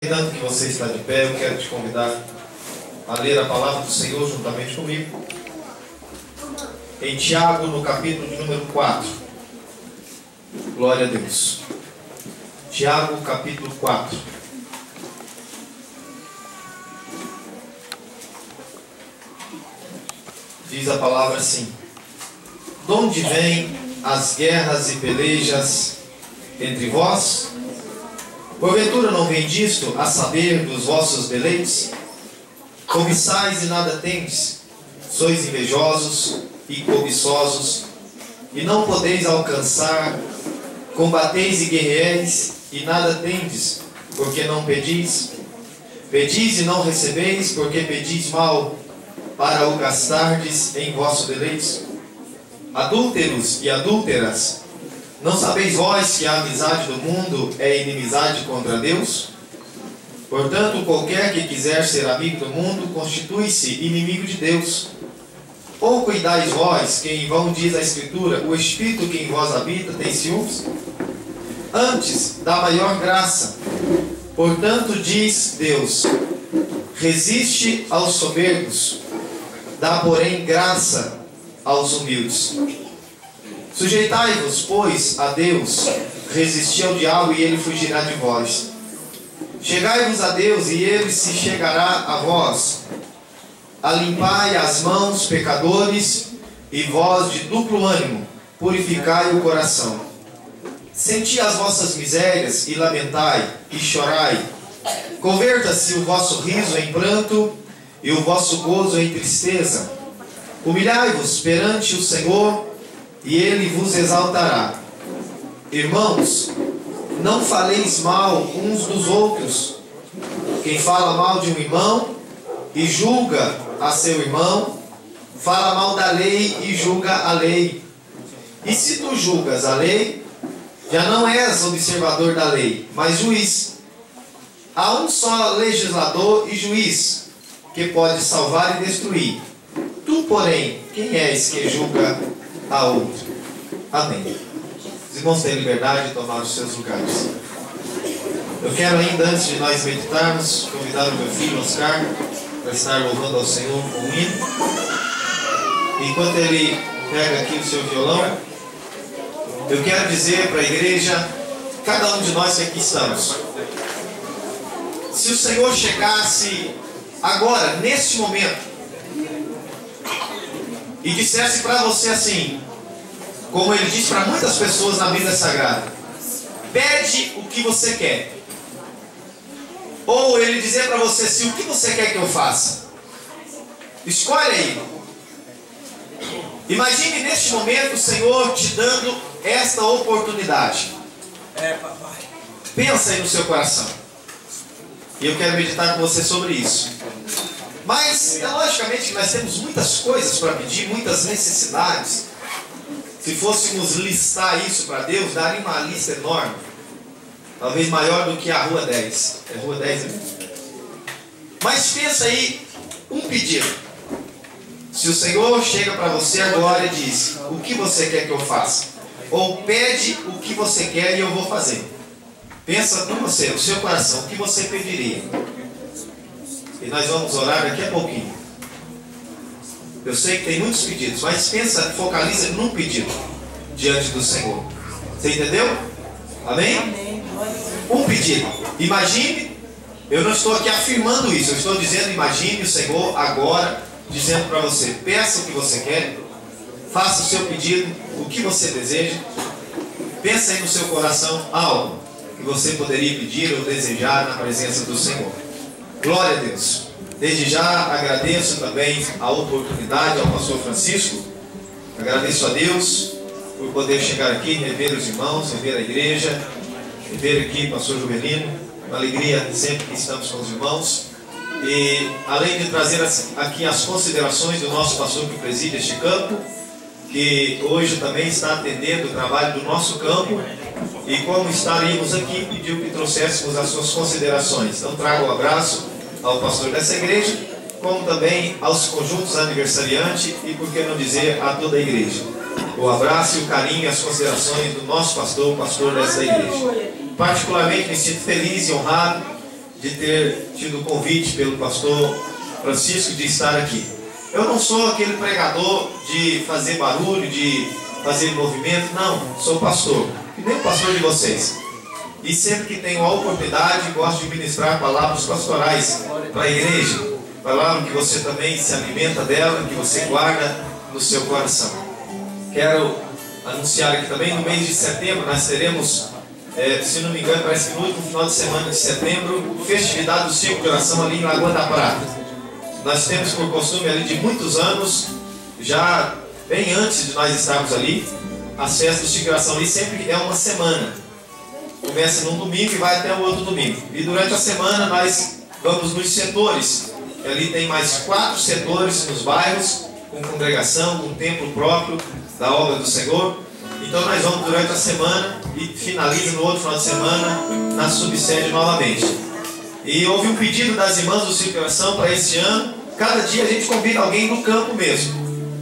Aproveitando que você está de pé, eu quero te convidar a ler a palavra do Senhor juntamente comigo. Em Tiago, no capítulo de número 4. Glória a Deus. Tiago, capítulo 4. Diz a palavra assim: de onde vêm as guerras e pelejas entre vós? Porventura não vem disto, a saber, dos vossos deleites? Cobiçais e nada tendes, sois invejosos e cobiçosos, e não podeis alcançar, combateis e guerreeis, e nada tendes, porque não pedis? Pedis e não recebeis, porque pedis mal, para o gastardes em vosso deleite? Adúlteros e adúlteras, não sabeis vós que a amizade do mundo é inimizade contra Deus? Portanto, qualquer que quiser ser amigo do mundo, constitui-se inimigo de Deus. Ou cuidais vós, que em vão diz a Escritura, o Espírito que em vós habita tem ciúmes? Antes, dá maior graça. Portanto, diz Deus, resiste aos soberbos, dá, porém, graça aos humildes. Sujeitai-vos, pois, a Deus, resisti ao diabo e ele fugirá de vós. Chegai-vos a Deus e ele se chegará a vós. Alimpai as mãos, pecadores, e vós de duplo ânimo, purificai o coração. Senti as vossas misérias e lamentai e chorai. Converta-se o vosso riso em pranto e o vosso gozo em tristeza. Humilhai-vos perante o Senhor, e ele vos exaltará. Irmãos, não faleis mal uns dos outros. Quem fala mal de um irmão e julga a seu irmão, fala mal da lei e julga a lei. E se tu julgas a lei, já não és observador da lei, mas juiz. Há um só legislador e juiz, que pode salvar e destruir. Tu, porém, quem és que julga a outro? Amém. Os irmãos têm liberdade de tomar os seus lugares. Eu quero ainda, antes de nós meditarmos, convidar o meu filho Oscar para estar louvando ao Senhor com um hino. Enquanto ele pega aqui o seu violão, eu quero dizer para a igreja, cada um de nós que aqui estamos, se o Senhor chegasse agora, neste momento, e dissesse para você assim, como ele diz para muitas pessoas na Bíblia Sagrada: pede o que você quer. Ou ele dizer para você assim: o que você quer que eu faça? Escolhe aí. Imagine neste momento o Senhor te dando esta oportunidade. Papai. Pensa aí no seu coração. E eu quero meditar com você sobre isso. Mas, logicamente que nós temos muitas coisas para pedir, muitas necessidades. Se fôssemos listar isso para Deus, daria uma lista enorme. Talvez maior do que a Rua 10. É Rua 10, né? Mas pensa aí um pedido. Se o Senhor chega para você agora e diz: o que você quer que eu faça? Ou pede o que você quer e eu vou fazer. Pensa com você, no seu coração, o que você pediria? E nós vamos orar daqui a pouquinho. Eu sei que tem muitos pedidos, mas pensa, focaliza num pedido diante do Senhor. Você entendeu? Amém? Amém. Um pedido. Imagine, eu não estou aqui afirmando isso, eu estou dizendo, imagine o Senhor agora dizendo para você: peça o que você quer, faça o seu pedido, o que você deseja. Pensa aí no seu coração algo que você poderia pedir ou desejar na presença do Senhor. Glória a Deus. Desde já agradeço também a oportunidade ao pastor Francisco. Agradeço a Deus por poder chegar aqui, rever os irmãos, rever a igreja, rever aqui o pastor Juvelino. Uma alegria sempre que estamos com os irmãos. E além de trazer aqui as considerações do nosso pastor que preside este campo, que hoje também está atendendo o trabalho do nosso campo, e como estaríamos aqui, pediu que trouxéssemos as suas considerações. Então trago um abraço ao pastor dessa igreja, como também aos conjuntos aniversariantes e, por que não dizer, a toda a igreja. O abraço e o carinho e as considerações do nosso pastor, o pastor dessa igreja. Particularmente me sinto feliz e honrado de ter tido o convite pelo pastor Francisco de estar aqui. Eu não sou aquele pregador de fazer barulho, de fazer movimento, não, sou pastor, e nem o pastor de vocês. E sempre que tenho a oportunidade, gosto de ministrar palavras pastorais para a igreja, palavra que você também se alimenta dela, que você guarda no seu coração. Quero anunciar aqui também, no mês de setembro nós teremos, se não me engano, parece que no último final de semana de setembro, festividade do Círculo de Oração ali em Lagoa da Prata. Nós temos por costume ali de muitos anos, já bem antes de nós estarmos ali, as festas do Círculo de Oração ali sempre é uma semana. Começa num domingo e vai até o outro domingo. E durante a semana nós vamos nos setores. E ali tem mais 4 setores nos bairros, com congregação, com templo próprio da obra do Senhor. Então nós vamos durante a semana e finaliza no outro final de semana na subsede novamente. E houve um pedido das irmãs do Círculo de Oração para esse ano. Cada dia a gente convida alguém do campo mesmo.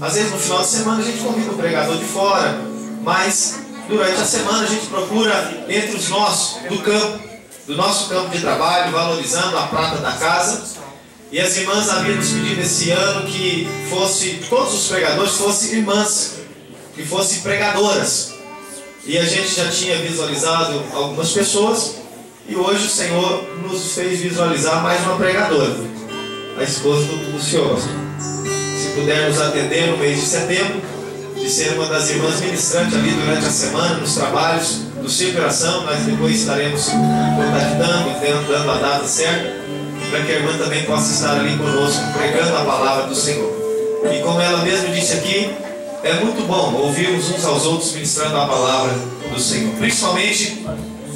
Às vezes no final de semana a gente convida um pregador de fora, mas durante a semana a gente procura entre os nossos, do nosso campo de trabalho, valorizando a prata da casa. E as irmãs haviam nos pedido esse ano que todos os pregadores fossem irmãs, que fossem pregadoras. E a gente já tinha visualizado algumas pessoas, e hoje o Senhor nos fez visualizar mais uma pregadora, a esposa do senhor. Se puder nos atender no mês de setembro, de ser uma das irmãs ministrantes ali durante a semana, nos trabalhos do Círculo de Oração, nós depois estaremos contactando, dando a data certa, para que a irmã também possa estar ali conosco, pregando a palavra do Senhor. E como ela mesma disse aqui, é muito bom ouvirmos uns aos outros ministrando a palavra do Senhor, principalmente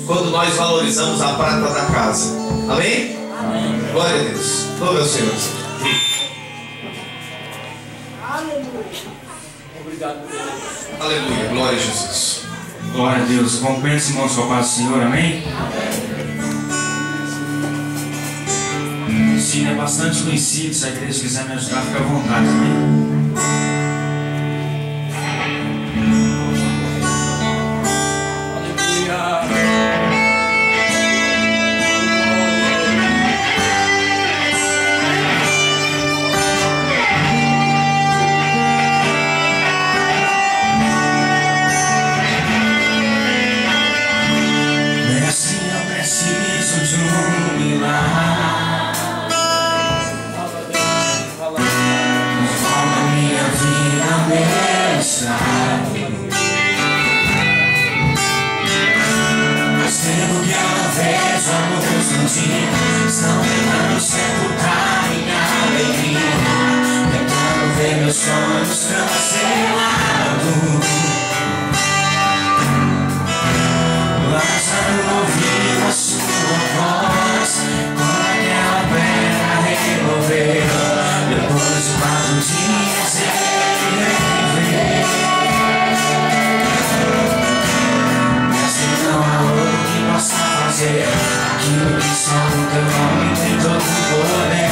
quando nós valorizamos a prata da casa. Amém? Amém. Glória a Deus. Louve ao Senhor. Obrigado, Deus. Aleluia. Glória a Jesus. Glória a Deus. Compreende, irmãos, com a paz do Senhor. Amém? Sim, é bastante conhecido. Se a igreja quiser me ajudar, fica à vontade. Amém? Estão tentando sepultar minha alegria, tentando ver meus sonhos cancelados. Lázaro ouviu a sua voz quando aquela pedra removeu. Depois de 4 dias ele reviveu. Mas não há outro que possa fazer aquilo que só no teu nome tem todo o poder.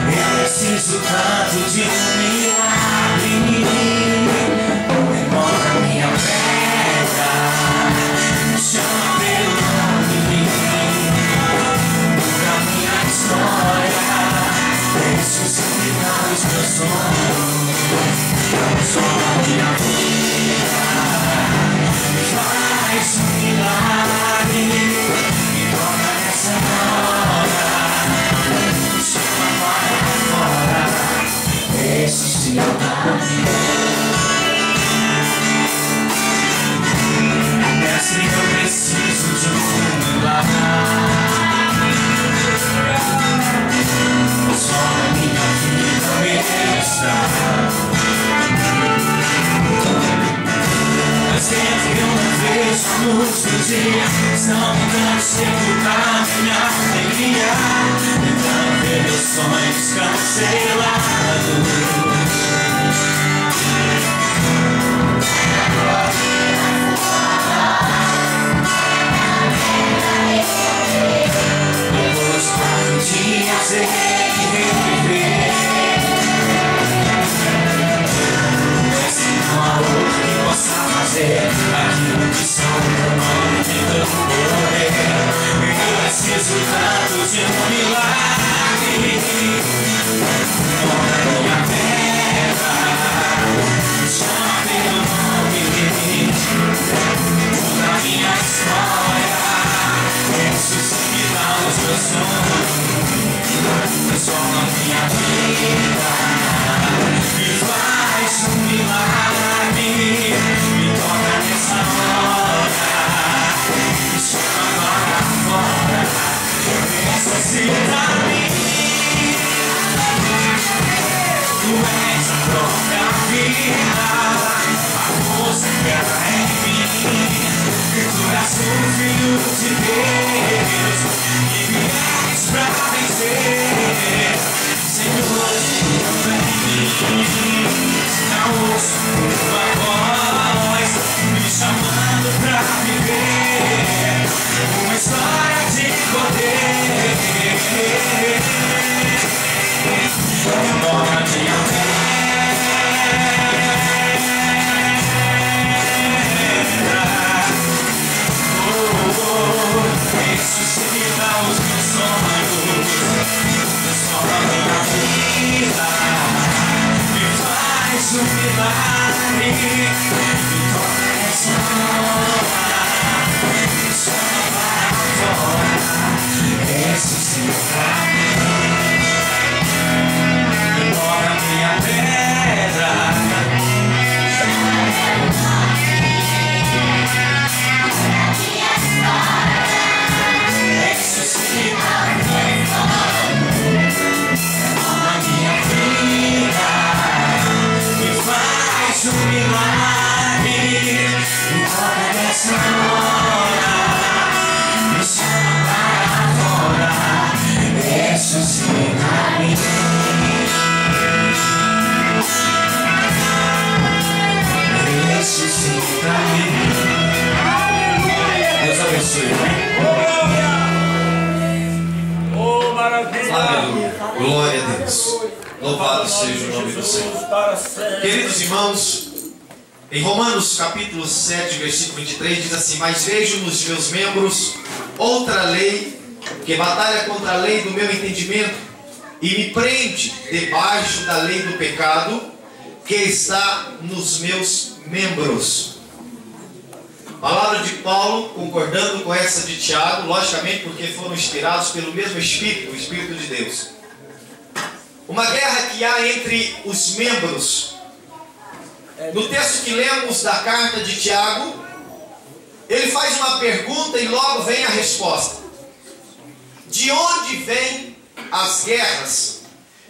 Eu preciso tanto de um milagre. Não demora minha pedra, chama pelo nome, muda minha história, ressuscitar os meus sonhos, transforma minha vida, faz um milagre. Esse é o nome. Mestre, eu preciso de um milagre. Só na minha vida me está. Mas dentro eu não vejo a luz do dia. Estão tentando sepultar minha alegria, tentando ver meus sonhos cancelados. Depois de 4 dias ele reviver. Mas não há outro que possa fazer aquilo que só o teu nome tem tanto poder. Eu preciso tanto de transforma minha vida, me faz um milagre, me toca nessa hora, me chama para fora, ressuscita-me. Tu és a própria vida, a força que há em mim, que tu és o Filho de Deus, que vies pra vencer. Senhor, tu em mim, não ouço tua voz, me chamando pra viver uma história de poder. Embora minha pedra, ressuscita os meus sonhos, transforma minha vida, me faz um milagre, me toca nessa hora, me chama para fora, ressuscita-me. Embora minha pedra, ressuscita-me. Embora minha vida, me faz um milagre, me toca nessa hora, me chama para fora, ressuscita-me. Deus abençoe. Oh, maravilha! Aleluia. Glória a Deus. Louvado seja o nome do Senhor. Queridos irmãos, em Romanos capítulo 7, versículo 23, diz assim: mas vejo nos meus membros outra lei, que batalha contra a lei do meu entendimento, e me prende debaixo da lei do pecado, que está nos meus membros. Palavra de Paulo, concordando com essa de Tiago, logicamente porque foram inspirados pelo mesmo Espírito, o Espírito de Deus. Uma guerra que há entre os membros. No texto que lemos da carta de Tiago, ele faz uma pergunta e logo vem a resposta. De onde vêm as guerras?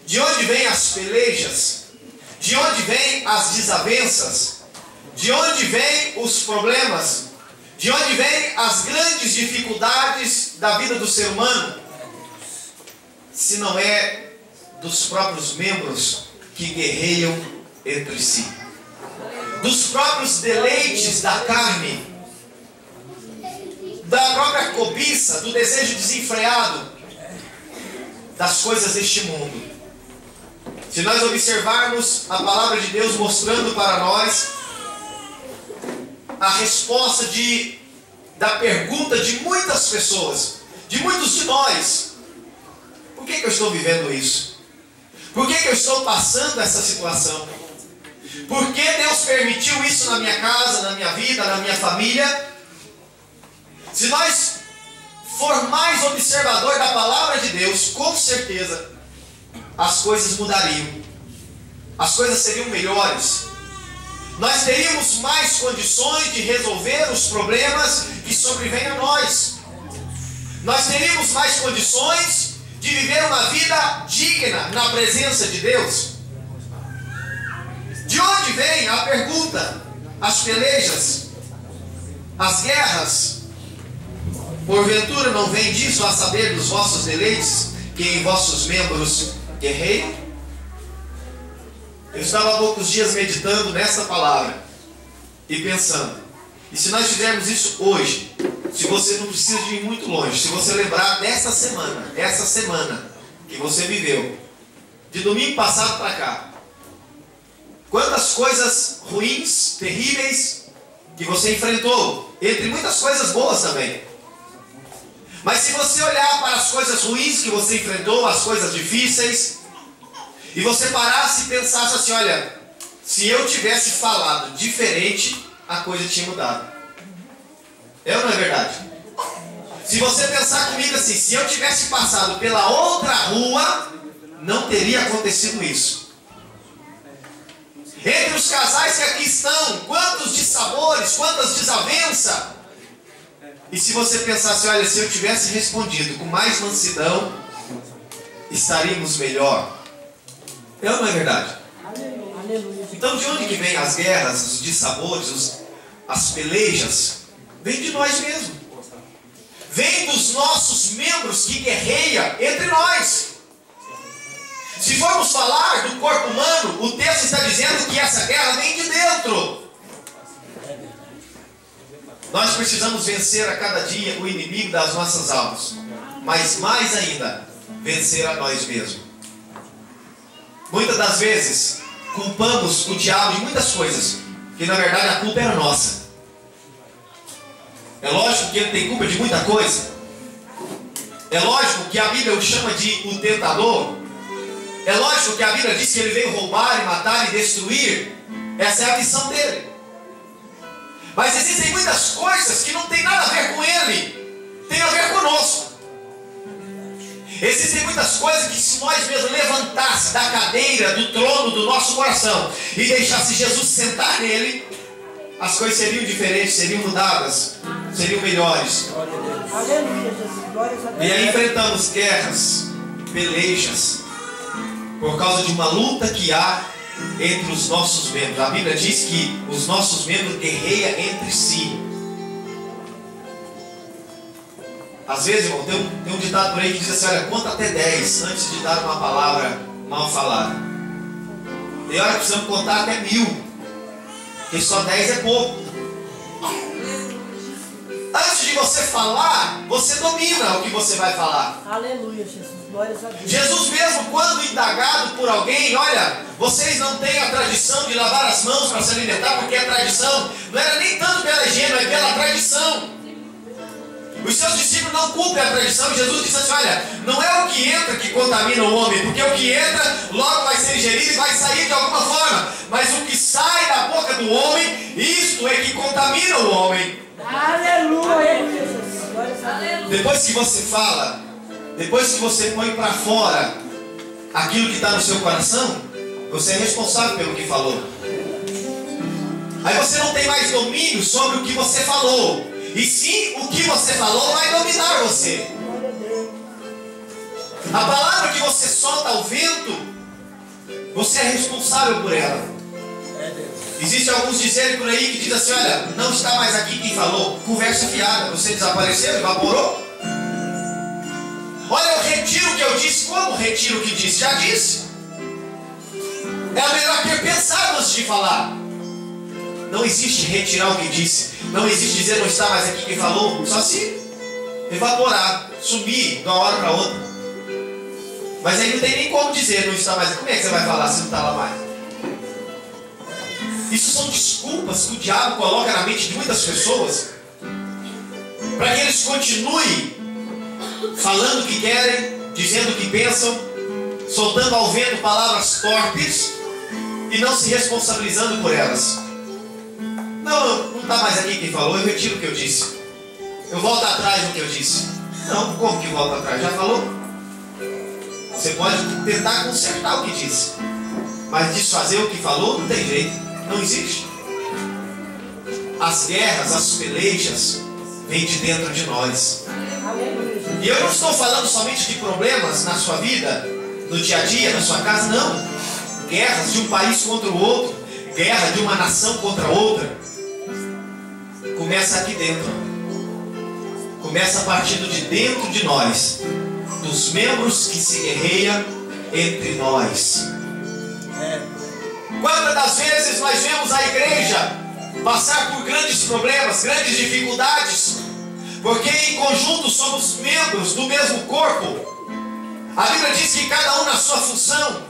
De onde vêm as pelejas? De onde vêm as desavenças? De onde vêm os problemas? De onde vêm as grandes dificuldades da vida do ser humano? Se não é dos próprios membros que guerreiam entre si, dos próprios deleites da carne, da própria cobiça, do desejo desenfreado das coisas deste mundo. Se nós observarmos a palavra de Deus mostrando para nós a resposta da pergunta de muitas pessoas, de muitos de nós: por que eu estou vivendo isso? Por que eu estou passando essa situação? Por que Deus permitiu isso na minha casa, na minha vida, na minha família? Se nós for mais observador da palavra de Deus, com certeza as coisas mudariam, as coisas seriam melhores. Nós teríamos mais condições de resolver os problemas que sobrevêm a nós. Nós teríamos mais condições de viver uma vida digna na presença de Deus. De onde vem a pergunta? As pelejas, as guerras, porventura não vem disso, a saber dos vossos deleites, que em vossos membros guerreiam? Eu estava há poucos dias meditando nessa palavra e pensando, e se nós fizermos isso hoje, se você não precisa de ir muito longe, se você lembrar dessa semana, essa semana que você viveu, de domingo passado para cá, quantas coisas ruins, terríveis que você enfrentou, entre muitas coisas boas também. Mas se você olhar para as coisas ruins que você enfrentou, as coisas difíceis, e você parasse e pensasse assim: olha, se eu tivesse falado diferente, a coisa tinha mudado. É ou não é verdade? Se você pensar comigo assim, se eu tivesse passado pela outra rua, não teria acontecido isso. Entre os casais que aqui estão, quantos dissabores, quantas desavenças. E se você pensasse, olha, se eu tivesse respondido com mais mansidão, estaríamos melhor. É ou não é verdade? Então de onde que vem as guerras, os dissabores, as pelejas? Vem de nós mesmos. Vem dos nossos membros que guerreiam entre nós. Se formos falar do corpo humano, o texto está dizendo que essa guerra vem de dentro. Nós precisamos vencer a cada dia o inimigo das nossas almas. Mas mais ainda, vencer a nós mesmos. Muitas das vezes, culpamos o diabo de muitas coisas, que na verdade a culpa era nossa. É lógico que ele tem culpa de muita coisa. É lógico que a Bíblia o chama de o tentador. É lógico que a Bíblia diz que ele veio roubar, e matar e destruir. Essa é a missão dele. Mas existem muitas coisas que não tem nada a ver com ele, tem a ver conosco. Existem muitas coisas que, se nós mesmos levantasse da cadeira, do trono do nosso coração e deixasse Jesus sentar nele, as coisas seriam diferentes, seriam mudadas, seriam melhores. E aí enfrentamos guerras, pelejas, por causa de uma luta que há entre os nossos membros. A Bíblia diz que os nossos membros guerreiam entre si. Às vezes, irmão, tem um ditado por aí que diz assim, olha, conta até 10 antes de dar uma palavra mal falada. Tem hora que precisamos contar até 1000, porque só 10 é pouco. Antes de você falar, você domina o que você vai falar. Aleluia, Jesus. Glórias a Deus. Jesus mesmo, quando indagado por alguém, olha, vocês não têm a tradição de lavar as mãos para se alimentar, porque a tradição não era nem tanto pela higiene, mas pela tradição. Os seus discípulos não cumprem a tradição. Jesus disse assim, olha, não é o que entra que contamina o homem, porque o que entra logo vai ser ingerido e vai sair de alguma forma, mas o que sai da boca do homem, isto é que contamina o homem. Aleluia, Jesus. Glórias a Deus. Depois que você fala, depois que você põe para fora aquilo que está no seu coração, você é responsável pelo que falou. Aí você não tem mais domínio sobre o que você falou, e sim o que você falou vai dominar você. A palavra que você solta ao vento, você é responsável por ela. Existem alguns dizerem por aí que dizem assim, olha, não está mais aqui quem falou, conversa fiada, você desapareceu, evaporou. Olha, eu retiro o que eu disse. Como retiro o que disse? Já disse. É melhor ter pensado antes de falar. Não existe retirar o que disse. Não existe dizer não está mais aqui quem falou. Só se evaporar, sumir de uma hora para outra. Mas aí não tem nem como dizer não está mais aqui. Como é que você vai falar se não está lá mais? Isso são desculpas que o diabo coloca na mente de muitas pessoas para que eles continuem falando o que querem, dizendo o que pensam, soltando ao vento palavras torpes e não se responsabilizando por elas. Não está mais aqui quem falou, eu retiro o que eu disse. Eu volto atrás do que eu disse. Não, como que volta atrás? Já falou? Você pode tentar consertar o que disse, mas desfazer o que falou não tem jeito, não existe. As guerras, as pelejas vêm de dentro de nós. E eu não estou falando somente de problemas na sua vida, no dia a dia, na sua casa, não. Guerras de um país contra o outro, guerra de uma nação contra outra. Começa aqui dentro. Começa partindo de dentro de nós, dos membros que se guerreiam entre nós. Quantas das vezes nós vemos a igreja passar por grandes problemas, grandes dificuldades, porque em conjunto somos membros do mesmo corpo. A Bíblia diz que cada um na sua função.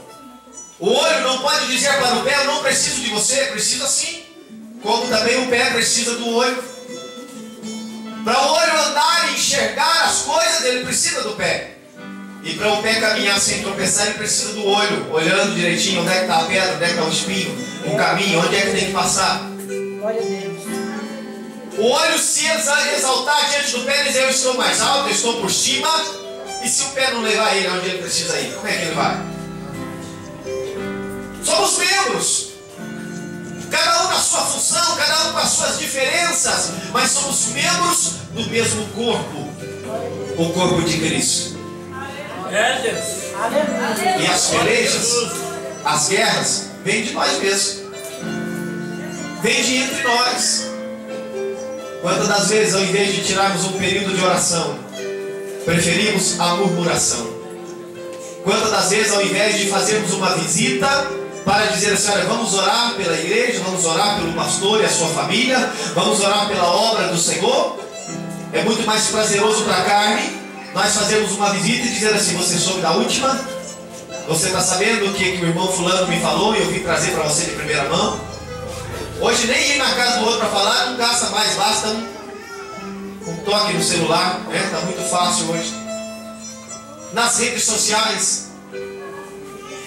O olho não pode dizer para o pé, eu não preciso de você, precisa sim. Como também o pé precisa do olho. Para o olho andar e enxergar as coisas, ele precisa do pé. E para o pé caminhar sem tropeçar, ele precisa do olho, olhando direitinho onde é que está a pedra, onde é que está o espinho, o caminho, onde é que tem que passar. Glória a Deus. O olho se exaltar diante do pé e dizer: eu estou mais alto, eu estou por cima. E se o pé não levar ele onde ele precisa ir, como é que ele vai? Somos membros, cada um na sua função, cada um com as suas diferenças, mas somos membros do mesmo corpo, o corpo de Cristo. E as pelejas, as guerras, vêm de nós mesmos, vêm de entre nós. Quantas das vezes, ao invés de tirarmos um período de oração, preferimos a murmuração? Quantas das vezes, ao invés de fazermos uma visita para dizer assim: olha, vamos orar pela igreja, vamos orar pelo pastor e a sua família, vamos orar pela obra do Senhor, é muito mais prazeroso para a carne nós fazermos uma visita e dizer assim: você soube da última? Você está sabendo o que o irmão fulano me falou e eu vim trazer para você de primeira mão? Hoje nem ir na casa do outro para falar não gasta mais, basta um toque no celular, né? Está muito fácil hoje. Nas redes sociais.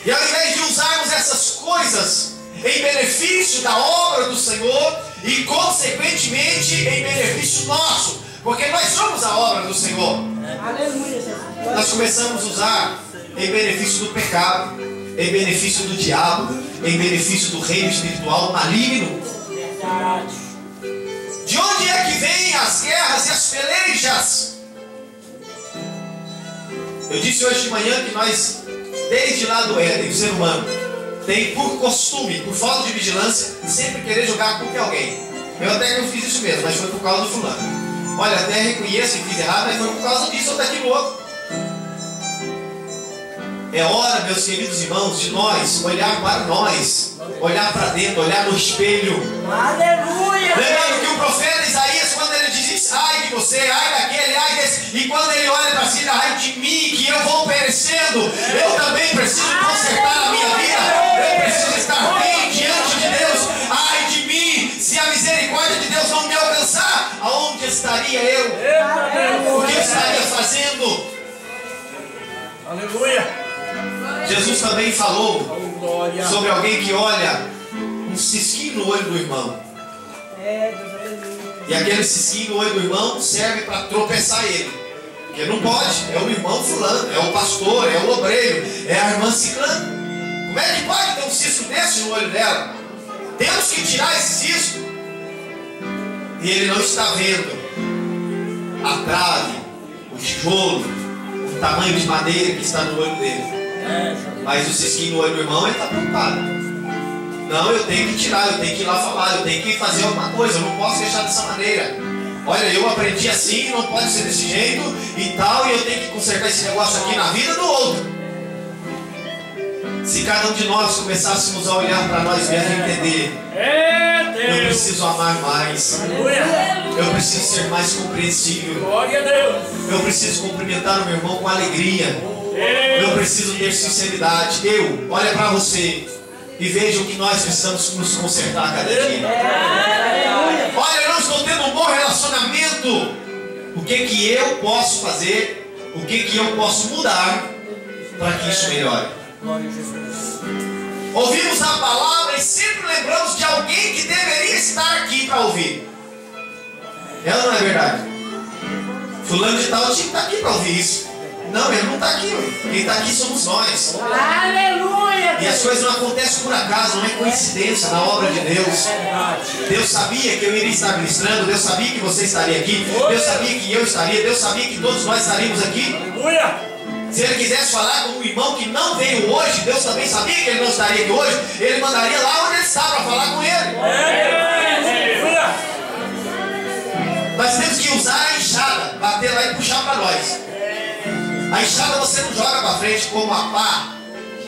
E ao invés de usarmos essas coisas em benefício da obra do Senhor e consequentemente em benefício nosso, porque nós somos a obra do Senhor, nós começamos a usar em benefício do pecado, em benefício do diabo, em benefício do reino espiritual maligno. De onde é que vêm as guerras e as pelejas? Eu disse hoje de manhã que nós, desde lá do Éden, o ser humano tem por costume, por falta de vigilância, sempre querer jogar a culpa em alguém. Eu até que eu fiz isso mesmo, mas foi por causa do fulano. Olha, até reconheço que fiz errado, mas foi por causa disso ou daquilo outro. É hora, meus queridos irmãos, de nós olhar para nós, olhar para dentro, olhar no espelho. Aleluia! Lembrando que o profeta Isaías, quando ele diz: ai de você, ai daquele, ai desse, e quando ele olha para si, ai de mim, que eu vou perecendo, eu também preciso consertar a minha vida, eu preciso estar bem diante de Deus. Ai de mim, se a misericórdia de Deus não me alcançar, aonde estaria eu? O que eu estaria fazendo? Aleluia! Jesus também falou sobre alguém que olha um cisquinho no olho do irmão. E aquele cisquinho no olho do irmão serve para tropeçar ele. Porque não pode, é o irmão fulano, é o pastor, é o obreiro, é a irmã ciclana. Como é que pode ter um cisco desse no olho dela? Temos que tirar esse cisco. E ele não está vendo a trave, o tijolo, o tamanho de madeira que está no olho dele. Mas o cisquinho no olho do irmão, ele está preocupado. Não, eu tenho que tirar, eu tenho que ir lá falar, eu tenho que fazer alguma coisa, eu não posso deixar dessa maneira. Olha, eu aprendi assim, não pode ser desse jeito e tal, e eu tenho que consertar esse negócio aqui na vida do outro. Se cada um de nós começássemos a olhar para nós mesmos e entender: eu preciso amar mais, eu preciso ser mais compreensível, Glória a Deus! eu preciso cumprimentar o meu irmão com alegria, eu preciso ter sinceridade. Olha para você e veja o que nós precisamos nos consertar a cada dia. Olha, eu não estou tendo um bom relacionamento. O que eu posso fazer? O que eu posso mudar para que isso melhore? Ouvimos a palavra e sempre lembramos de alguém que deveria estar aqui para ouvir. Ela não é verdade? Fulano de tal tinha que estar aqui para ouvir isso. Não, ele não está aqui. Quem está aqui somos nós. Aleluia! E as coisas não acontecem por acaso, não é coincidência na obra de Deus. Deus sabia que eu iria estar ministrando, Deus sabia que você estaria aqui, Deus sabia que eu estaria, Deus sabia que todos nós estaríamos aqui. Se ele quisesse falar com um irmão que não veio hoje, Deus também sabia que ele não estaria aqui hoje, ele mandaria lá onde ele está para falar com ele. Nós temos que usar a enxada, bater lá e puxar para nós. A enxada você não joga para frente como a pá.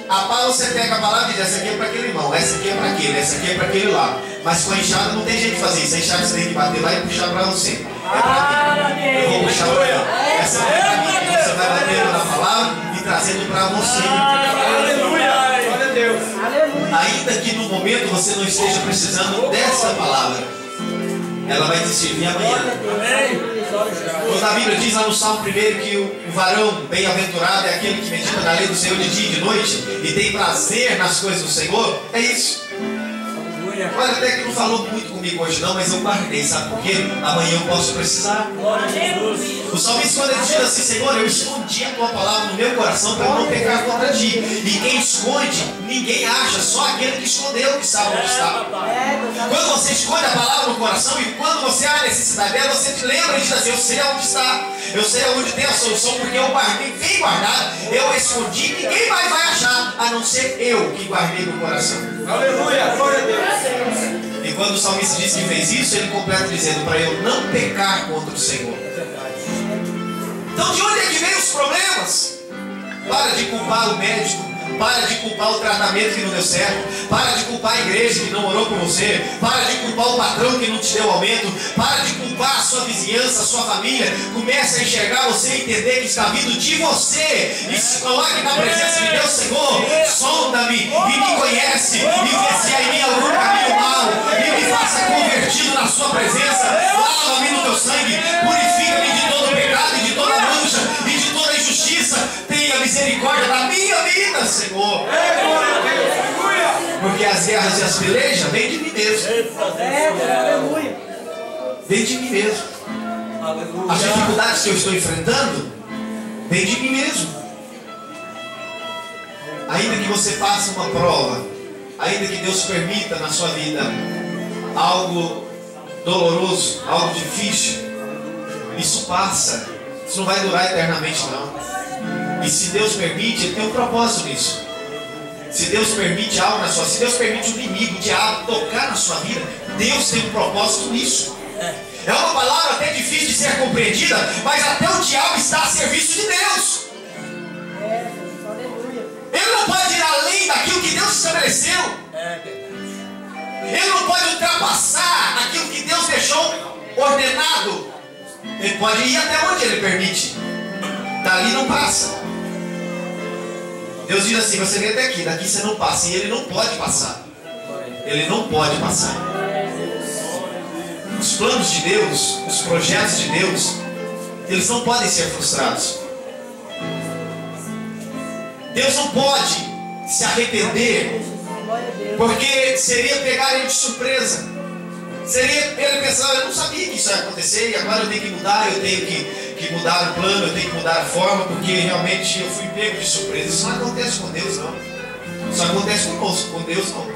A pá você pega a palavra e diz: essa aqui é para aquele irmão, essa aqui é para aquele, essa aqui é para aquele lá. Mas com a enxada não tem jeito de fazer isso. A enxada você tem que bater lá e puxar para você. É para mim. Eu vou puxar para cá. Essa aqui é para mim. Então você vai batendo na palavra e trazendo para você. Aleluia! Glória a Deus! Ainda que no momento você não esteja precisando dessa palavra, ela vai te servir amanhã. Quando a Bíblia diz lá no Salmo 1 que o varão bem-aventurado é aquele que medita na lei do Senhor de dia e de noite e tem prazer nas coisas do Senhor, é isso. Olha, até que não falou muito comigo hoje não, mas eu guardei, sabe por quê? Amanhã eu posso precisar. O salmista, quando ele diz assim: Senhor, eu escondi a tua palavra no meu coração para eu não pecar contra ti. E quem esconde, ninguém acha, só aquele que escondeu que sabe onde está. Quando você esconde a palavra no coração e quando você há necessidade dela, você te lembra e diz assim: eu sei onde está, eu sei onde tem a solução, porque eu guardei, bem guardado, eu escondi, ninguém mais vai achar, a não ser eu que guardei no coração. Aleluia, glória a Deus. E quando o salmista diz que fez isso, ele completa dizendo: para eu não pecar contra o Senhor. Então, de onde é que vem os problemas? Para de culpar o médico, para de culpar o tratamento que não deu certo, para de culpar a igreja que não orou por você, para de culpar o patrão que não te deu aumento, para de culpar a sua vizinhança, a sua família. Comece a enxergar você e entender que está vindo de você, e se coloque na presença de Deus. Senhor, sonda-me e me conhece, e vê se há em mim algum caminho mau, e me faça convertido na sua presença. Lava-me no teu sangue, purifica-me de todo pecado e de toda mancha e de toda injustiça. Tenha misericórdia da minha vida, Senhor. Porque as guerras e as pelejas vêm de mim mesmo. Vem de mim mesmo. As dificuldades que eu estou enfrentando vêm de mim mesmo. Ainda que você passe uma prova, ainda que Deus permita na sua vida algo doloroso, algo difícil, isso passa. Isso não vai durar eternamente, não. E se Deus permite, Ele tem um propósito nisso. Se Deus permite algo na sua vida, se Deus permite o inimigo, o diabo tocar na sua vida, Deus tem um propósito nisso. É uma palavra até difícil de ser compreendida, mas até o diabo está a serviço de Deus. Ele não pode ir além daquilo que Deus estabeleceu. Ele não pode ultrapassar aquilo que Deus deixou ordenado. Ele pode ir até onde Ele permite. Dali não passa. Deus diz assim: você vem até aqui, daqui você não passa. E Ele não pode passar. Ele não pode passar. Os planos de Deus, os projetos de Deus, eles não podem ser frustrados. Deus não pode se arrepender, porque seria pegar Ele de surpresa. Seria Ele pensar: eu não sabia que isso ia acontecer e agora eu tenho que mudar, eu tenho que mudar o plano, eu tenho que mudar a forma, porque realmente eu fui pego de surpresa. Isso não acontece com Deus, não. Isso acontece conosco, com Deus não.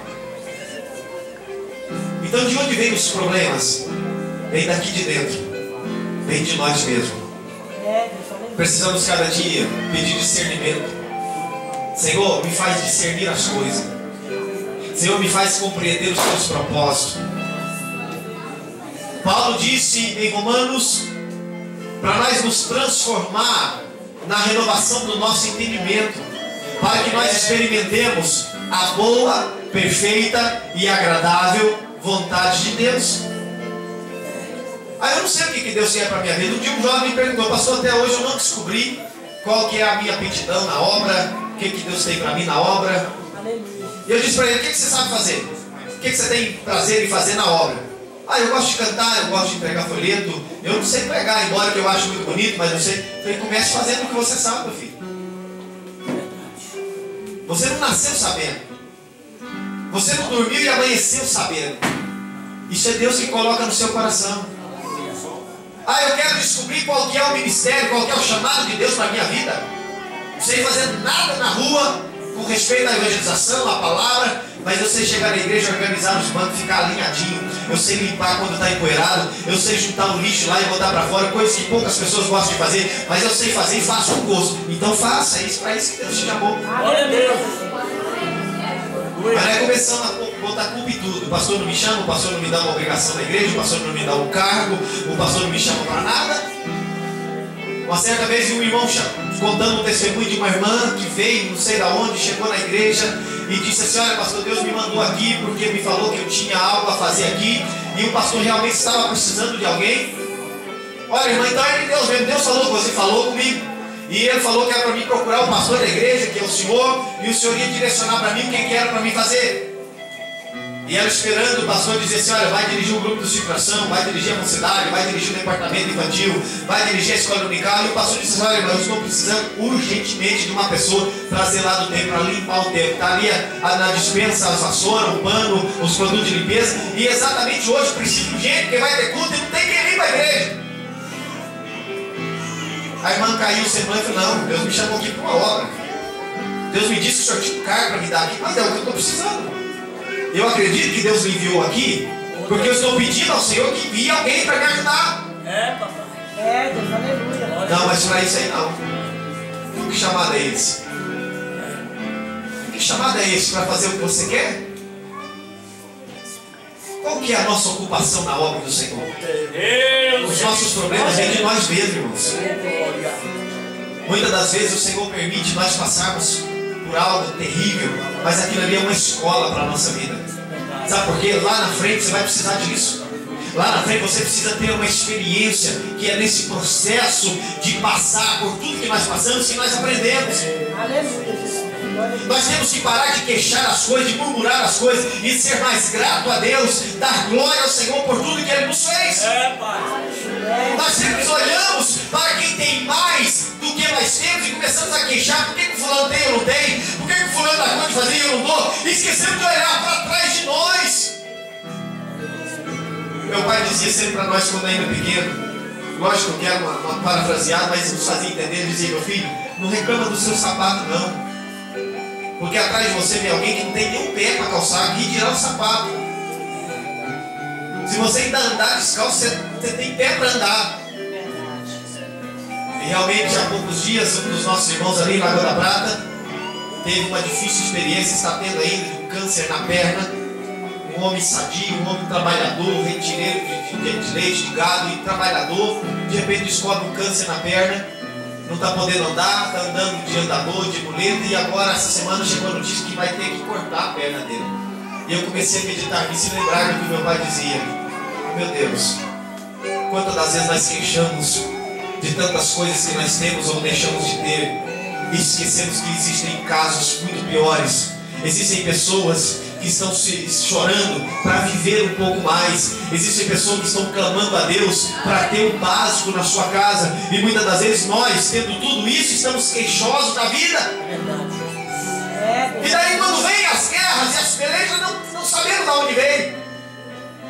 Então, de onde vem os problemas? Vem daqui de dentro, vem de nós mesmos. Precisamos cada dia pedir discernimento. Senhor, me faz discernir as coisas. Senhor, me faz compreender os teus propósitos. Paulo disse em Romanos, para nós nos transformar na renovação do nosso entendimento, para que nós experimentemos a boa, perfeita e agradável vontade de Deus. Eu não sei o que Deus quer para a minha vida. Um dia um jovem me perguntou: pastor, até hoje eu não descobri qual que é a minha aptidão na obra, o que Deus tem para mim na obra. E eu disse para ele: o que você sabe fazer? O que você tem prazer em fazer na obra? Eu gosto de cantar, eu gosto de entregar folheto. Eu não sei pregar, embora que eu acho muito bonito, mas não sei. Eu falei: comece fazendo o que você sabe, meu filho. Você não nasceu sabendo. Você não dormiu e amanheceu sabendo. Isso é Deus que coloca no seu coração. Eu quero descobrir qual que é o ministério, qual que é o chamado de Deus para a minha vida. Não sei fazer nada na rua com respeito à evangelização, à palavra, mas eu sei chegar na igreja, organizar os bancos, ficar alinhadinho. Eu sei limpar quando está empoeirado. Eu sei juntar o lixo lá e botar para fora, coisas que poucas pessoas gostam de fazer, mas eu sei fazer e faço com gosto. Então faça isso, para isso que Deus te chamou. Glória a Deus. Mas nós começamos a botar culpa em tudo. O pastor não me chama, o pastor não me dá uma obrigação na igreja, o pastor não me dá um cargo, o pastor não me chama para nada. Uma certa vez um irmão contando um testemunho de uma irmã que veio, não sei de onde, chegou na igreja e disse assim: olha, pastor, Deus me mandou aqui porque me falou que eu tinha algo a fazer aqui e o pastor realmente estava precisando de alguém. Olha, irmã, então é de Deus mesmo. Deus falou que você falou comigo. E ele falou que era para mim procurar o pastor da igreja, que é o senhor, e o senhor ia direcionar para mim o que era para mim fazer. E ela esperando o pastor dizer assim: olha, vai dirigir o grupo de circulação, vai dirigir a mocidade, vai dirigir o departamento infantil, vai dirigir a escola dominical. E o pastor disse: olha, eu estou precisando urgentemente de uma pessoa para zelar do templo, para limpar o templo. Está ali na dispensa, as vassouras, o pano, os produtos de limpeza. E exatamente hoje preciso de gente, porque vai ter culto e não tem quem vir para a igreja. A irmã caiu o semblante e falou: não, Deus me chamou aqui para uma obra. Deus me disse que o senhor tinha um cargo para me dar aqui, mas é o que eu estou precisando. Eu acredito que Deus me enviou aqui, porque eu estou pedindo ao Senhor que envie alguém para me ajudar. É, papai. É, Deus, aleluia. Não, mas para isso aí não. Que chamado é esse? Que chamado é esse para fazer o que você quer? Qual que é a nossa ocupação na obra do Senhor? Os nossos problemas vêm de nós mesmos, irmãos. Muitas das vezes o Senhor permite nós passarmos por algo terrível, mas aquilo ali é uma escola para a nossa vida. Sabe por quê? Lá na frente você vai precisar disso. Lá na frente você precisa ter uma experiência que é nesse processo de passar por tudo que nós passamos, que nós aprendemos. Nós temos que parar de queixar as coisas, de murmurar as coisas e ser mais grato a Deus, dar glória ao Senhor por tudo que Ele nos fez. Nós sempre olhamos para quem tem mais do que nós temos e começamos a queixar: por que o fulano tem e eu não tenho? Por que o fulano dá conta de fazer e eu não dou? E esquecemos de olhar para trás de nós. Meu pai dizia sempre para nós quando ainda pequeno, lógico que eu quero uma parafraseada, mas nos fazia entender, ele dizia: meu filho, não reclama do seu sapato não, porque atrás de você vem alguém que não tem nenhum pé para calçar, que dirá o sapato. Se você ainda andar descalço, você tem pé para andar. E realmente há poucos dias um dos nossos irmãos ali em Lagoa da Prata teve uma difícil experiência, está tendo ainda um câncer na perna. Um homem sadio, um homem trabalhador, retireiro de leite, de gado e trabalhador, de repente descobre um câncer na perna, não está podendo andar, está andando de andador, de muleta, e agora essa semana chegou a notícia que vai ter que cortar a perna dele. E eu comecei a meditar nisso e lembrar do que meu pai dizia: meu Deus, quantas das vezes nós queixamos de tantas coisas que nós temos ou deixamos de ter, e esquecemos que existem casos muito piores. Existem pessoas que estão chorando para viver um pouco mais. Existem pessoas que estão clamando a Deus para ter o básico na sua casa. E muitas das vezes nós, tendo tudo isso, estamos queixosos da vida. E daí quando vem as guerras e as pelejas, não sabemos de onde veio.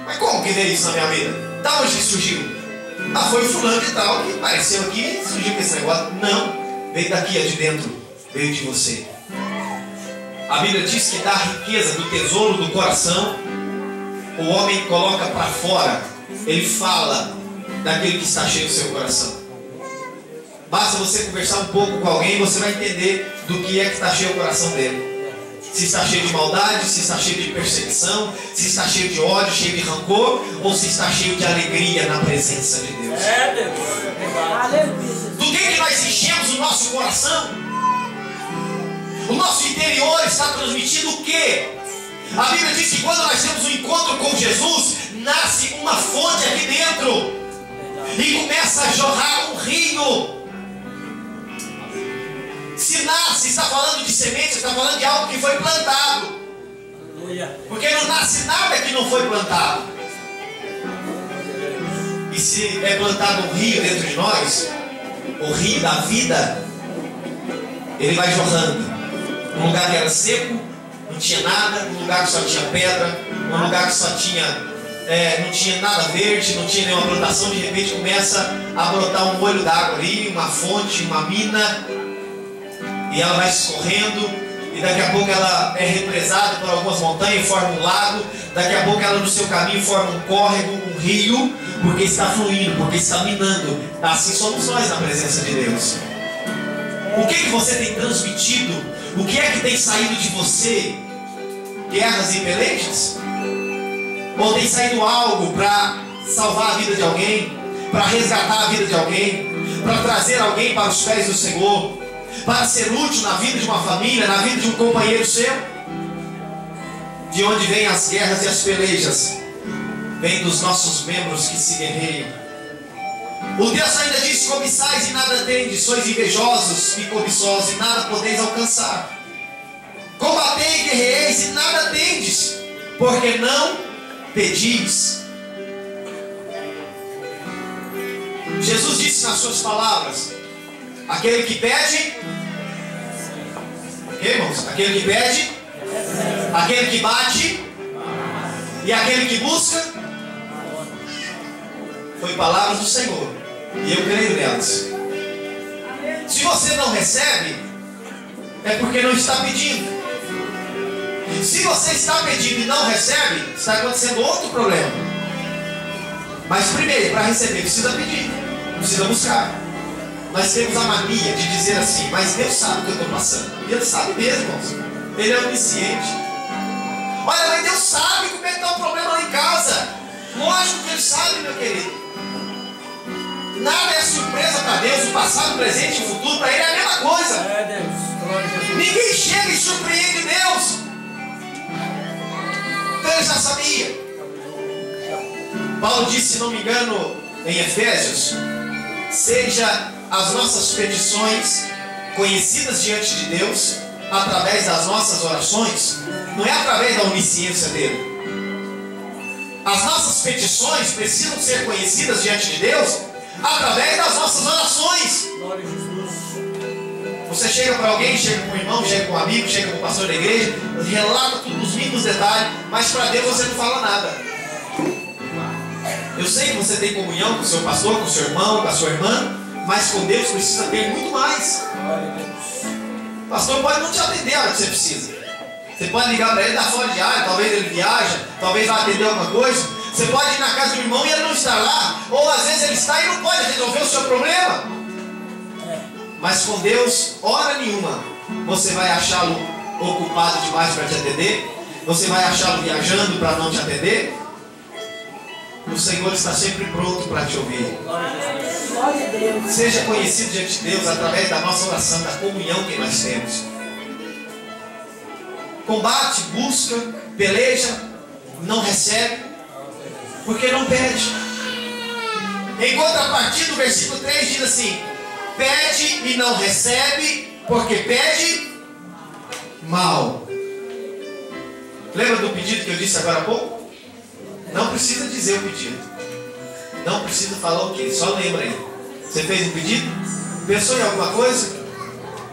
Mas como que veio isso na minha vida? Da onde surgiu? Ah, foi o fulano de tal que apareceu aqui e surgiu com esse negócio. Não, veio daqui, de dentro, veio de você. A Bíblia diz que da riqueza, do tesouro do coração, o homem coloca para fora. Ele fala daquele que está cheio do seu coração. Basta você conversar um pouco com alguém, você vai entender do que é que está cheio o coração dele. Se está cheio de maldade, se está cheio de perseguição, se está cheio de ódio, cheio de rancor, ou se está cheio de alegria na presença de Deus. Do que nós enchemos o nosso coração? O nosso interior está transmitindo o quê? A Bíblia diz que quando nós temos um encontro com Jesus, nasce uma fonte aqui dentro e começa a jorrar um rio. Se nasce, está falando de semente, está falando de algo que foi plantado. Porque não nasce nada que não foi plantado. E se é plantado um rio dentro de nós, o rio da vida, ele vai jorrando. Um lugar que era seco, não tinha nada, um lugar que só tinha pedra, um lugar que só tinha, não tinha nada verde, não tinha nenhuma plantação, de repente começa a brotar um molho d'água ali, uma fonte, uma mina, e ela vai escorrendo, e daqui a pouco ela é represada por algumas montanhas e forma um lago, daqui a pouco ela no seu caminho forma um córrego, um rio, porque está fluindo, porque está minando. Assim somos nós na presença de Deus. O que você tem transmitido? O que é que tem saído de você? Guerras e pelejas? Ou tem saído algo para salvar a vida de alguém? Para resgatar a vida de alguém? Para trazer alguém para os pés do Senhor? Para ser útil na vida de uma família, na vida de um companheiro seu? De onde vêm as guerras e as pelejas? Vem dos nossos membros que se guerreiam. O Deus ainda diz: cobiçais e nada tendes, sois invejosos e cobiçosos e nada podeis alcançar. Combatei e guerreeis e nada tendes, porque não pedis. Jesus disse nas suas palavras: aquele que pede, irmãos, aquele que pede, aquele que bate e aquele que busca. Foi palavras do Senhor e eu creio nelas. Se você não recebe, é porque não está pedindo. Se você está pedindo e não recebe, está acontecendo outro problema. Mas primeiro, para receber, precisa pedir, precisa buscar. Nós temos a mania de dizer assim: mas Deus sabe o que eu estou passando. Deus sabe mesmo, irmãos. Ele é onisciente. Olha, mas Deus sabe como é que está o problema lá em casa. Lógico que Ele sabe, meu querido. Nada é surpresa para Deus. O passado, o presente e o futuro, para Ele é a mesma coisa. É Deus. Glória a Jesus. Ninguém chega e surpreende Deus. Então Ele já sabia. Paulo disse, se não me engano, em Efésios: seja as nossas petições conhecidas diante de Deus através das nossas orações. Não é através da onisciência dele. As nossas petições precisam ser conhecidas diante de Deus através das nossas orações. Glória a Jesus. Você chega para alguém, chega com um irmão, chega com um amigo, chega com o pastor da igreja, relata tudo os mínimos detalhes, mas para Deus você não fala nada. Eu sei que você tem comunhão com o seu pastor, com o seu irmão, com a sua irmã, mas com Deus precisa ter muito mais. Glória a Deus. O pastor pode não te atender a hora que você precisa. Você pode ligar para ele, dar fora de área, talvez ele viaja, talvez vá atender alguma coisa. Você pode ir na casa do irmão e ele não está lá, ou às vezes ele está e não pode resolver o seu problema. Mas com Deus, hora nenhuma, você vai achá-lo ocupado demais para te atender, você vai achá-lo viajando para não te atender. O Senhor está sempre pronto para te ouvir. Glória a Deus. Seja conhecido diante de Deus através da nossa oração, da comunhão que nós temos. Combate, busca, peleja, não recebe, porque não pede. Em contrapartida, o versículo 3 diz assim: pede e não recebe, porque pede mal. Lembra do pedido que eu disse agora há pouco? Não precisa dizer o pedido. Não precisa falar o quê? Só lembra aí. Você fez um pedido? Pensou em alguma coisa?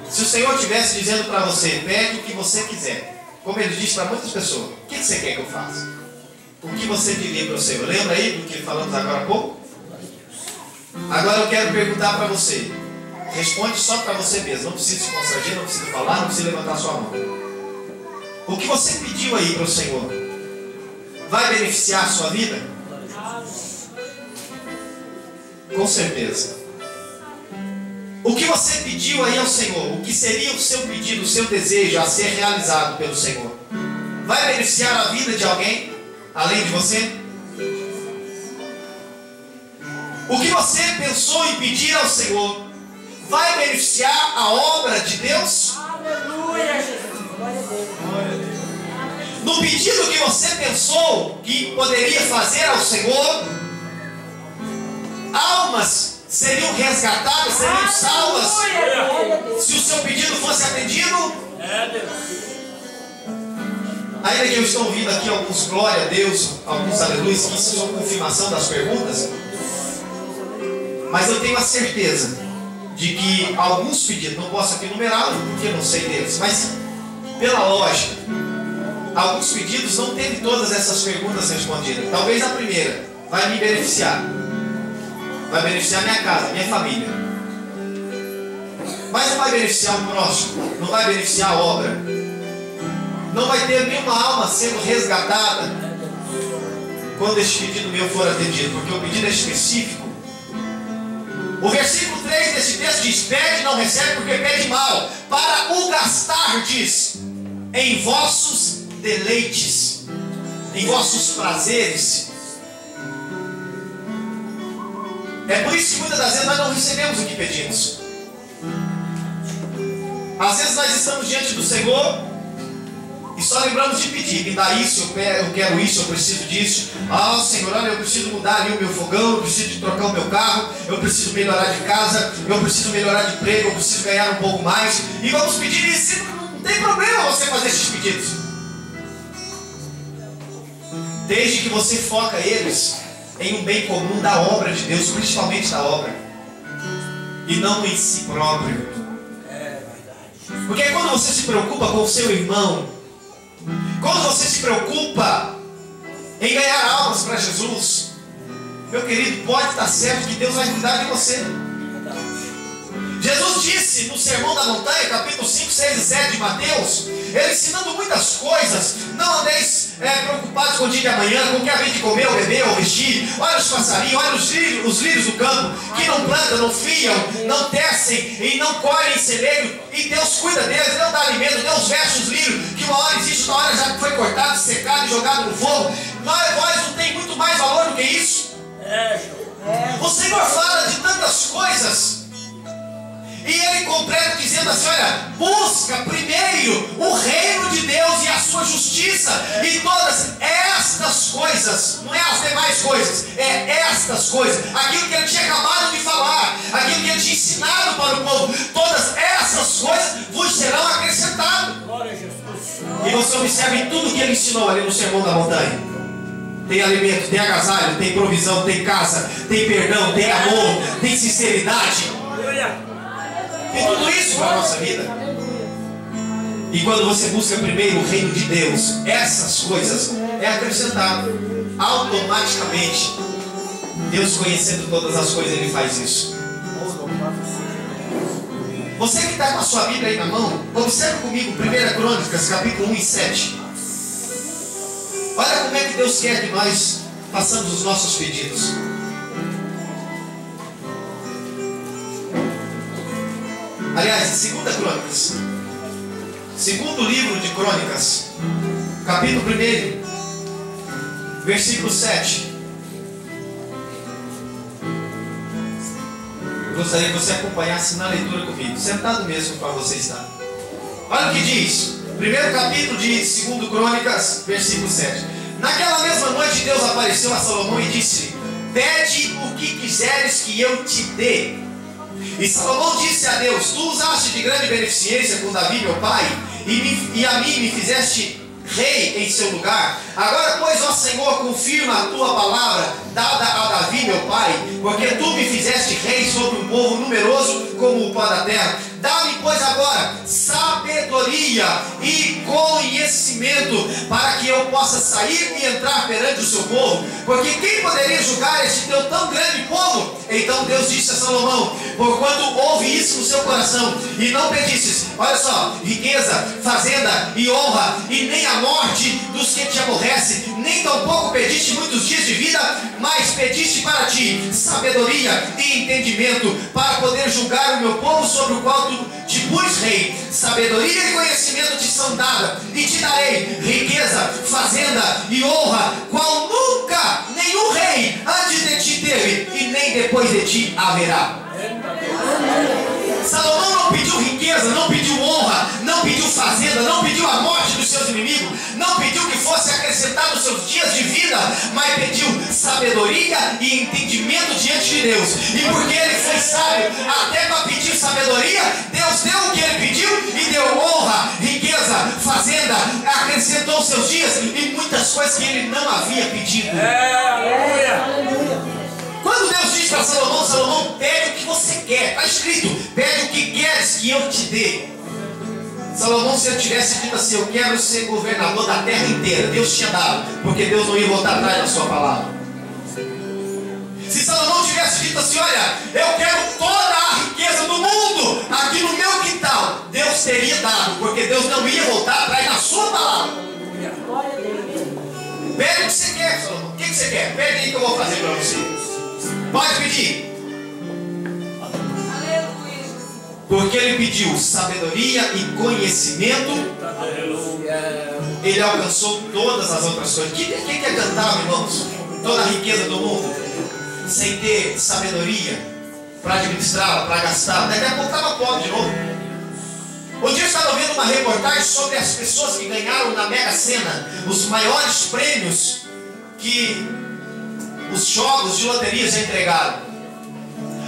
Se o Senhor estivesse dizendo para você: pede o que você quiser, como Ele disse para muitas pessoas, o que você quer que eu faça? O que você diria para o Senhor? Lembra aí do que falamos agora há pouco? Agora eu quero perguntar para você. Responde só para você mesmo. Não precisa se constranger, não precisa falar, não precisa levantar sua mão. O que você pediu aí para o Senhor vai beneficiar a sua vida? Com certeza. O que você pediu aí ao Senhor, o que seria o seu pedido, o seu desejo a ser realizado pelo Senhor, vai beneficiar a vida de alguém além de você? O que você pensou em pedir ao Senhor vai beneficiar a obra de Deus? Aleluia, Jesus. Glória a Deus. No pedido que você pensou que poderia fazer ao Senhor, almas seriam resgatadas, seriam salvas, se o seu pedido fosse atendido? É Deus. Ainda que eu estou ouvindo aqui alguns glória a Deus, alguns aleluias, que isso são confirmação das perguntas, mas eu tenho a certeza de que alguns pedidos, não posso aqui numerá-los porque eu não sei deles, mas pela lógica, alguns pedidos não teve todas essas perguntas respondidas. Talvez a primeira vai me beneficiar, vai beneficiar minha casa, minha família, mas não vai beneficiar o próximo, não vai beneficiar a obra, não vai ter nenhuma alma sendo resgatada quando este pedido meu for atendido, porque o pedido é específico. O versículo 3 desse texto diz: pede, não recebe, porque pede mal, para o gastardes em vossos deleites, em vossos prazeres. É por isso que muitas das vezes nós não recebemos o que pedimos. Às vezes nós estamos diante do Senhor e só lembramos de pedir: me dá isso, eu quero isso, eu preciso disso. Ah, Senhor, olha, eu preciso mudar ali o meu fogão, eu preciso de trocar o meu carro, eu preciso melhorar de casa, eu preciso melhorar de emprego, eu preciso ganhar um pouco mais. E vamos pedir isso. Não tem problema você fazer esses pedidos. Desde que você foca eles em um bem comum da obra de Deus, principalmente da obra, e não em si próprio. Porque quando você se preocupa com o seu irmão, quando você se preocupa em ganhar almas para Jesus, meu querido, pode estar certo que Deus vai cuidar de você. Jesus disse no Sermão da Montanha, capítulo 5, 6 e 7 de Mateus, ele ensinando muitas coisas: não andeis preocupados com o dia de amanhã, com o que há de comer, ou beber, ou vestir. Olha os passarinhos, olha os lírios do campo, que não plantam, não fiam, não tecem e não colhem em celeiro, e Deus cuida deles, não dá alimento. Deus veste os lírios, que uma hora existe, uma hora já foi cortado, secado e jogado no fogo. Nós não tem muito mais valor do que isso. O Senhor fala de tantas coisas, e Ele completa dizendo assim: olha, busca primeiro o reino de Deus e a sua justiça, e todas estas coisas, não é as demais coisas, é estas coisas, aquilo que Ele tinha acabado de falar, aquilo que Ele tinha ensinado para o povo, todas essas coisas vos serão acrescentadas. Glória a Jesus. E você observa em tudo que Ele ensinou ali no Sermão da Montanha. Tem alimento, tem agasalho, tem provisão, tem casa, tem perdão, tem amor, tem sinceridade. Tem tudo isso para a nossa vida. E quando você busca primeiro o reino de Deus, essas coisas é acrescentado automaticamente. Deus, conhecendo todas as coisas, Ele faz isso. Você que está com a sua Bíblia aí na mão, observe comigo 1 Crônicas, capítulo 1 e 7. Olha como é que Deus quer que nós façamos os nossos pedidos. Aliás, 2 Crônicas, segundo livro de Crônicas, capítulo 1, versículo 7. Eu gostaria que você acompanhasse na leitura comigo, sentado mesmo para você estar. Olha o que diz, primeiro capítulo de 2 Crônicas, versículo 7. Naquela mesma noite Deus apareceu a Salomão e disse: pede o que quiseres que eu te dê. E Salomão disse a Deus: tu usaste de grande beneficência com Davi meu pai, e a mim me fizeste rei em seu lugar. Agora, pois, ó Senhor, confirma a tua palavra dada a Davi meu pai, porque tu me fizeste rei sobre um povo numeroso como o pó da terra. Dá-me, pois, agora sabedoria e conhecimento, para que eu possa sair e entrar perante o seu povo, porque quem poderia julgar este teu tão grande povo? Então Deus disse a Salomão: porquanto houve isso no seu coração, e não pedistes, olha só, riqueza, fazenda e honra, e nem a morte dos que te aborrecem, nem tampouco pediste muitos dias de vida, mas pediste para ti sabedoria e entendimento, para poder julgar o meu povo sobre o qual tu te pus rei. Sabedoria e conhecimento te são dadas, e te darei riqueza, fazenda e honra, qual nunca nenhum rei antes de ti teve, e nem depois de ti haverá. Salomão não pediu riqueza, não pediu honra, não pediu fazenda, não pediu a morte dos seus inimigos, não pediu que fosse acrescentado os seus dias de vida, mas pediu sabedoria e entendimento diante de Deus. E porque ele foi sábio até para pedir sabedoria, Deus deu o que ele pediu e deu honra, riqueza, fazenda, acrescentou os seus dias e muitas coisas que ele não havia pedido. Quando Deus diz para Salomão: Salomão, pede o que você quer, está escrito, pede o que queres que eu te dê. Salomão, se ele tivesse dito assim: eu quero ser governador da terra inteira, Deus tinha dado, porque Deus não ia voltar atrás da sua palavra. Se Salomão tivesse dito assim: olha, eu quero toda a riqueza do mundo aqui no meu quintal, Deus teria dado, porque Deus não ia voltar atrás da sua palavra. Pede o que você quer, Salomão. O que você quer? Pede aí que eu vou fazer para você. Pode pedir. Aleluia. Porque ele pediu sabedoria e conhecimento, ele alcançou todas as outras coisas. Quem quer cantar, irmãos? Toda a riqueza do mundo, sem ter sabedoria para administrá-la, para gastá-la, daqui a pouco estava pobre de novo. Um dia eu estava vendo uma reportagem sobre as pessoas que ganharam na Mega Sena os maiores prêmios que os jogos de loteria já entregaram.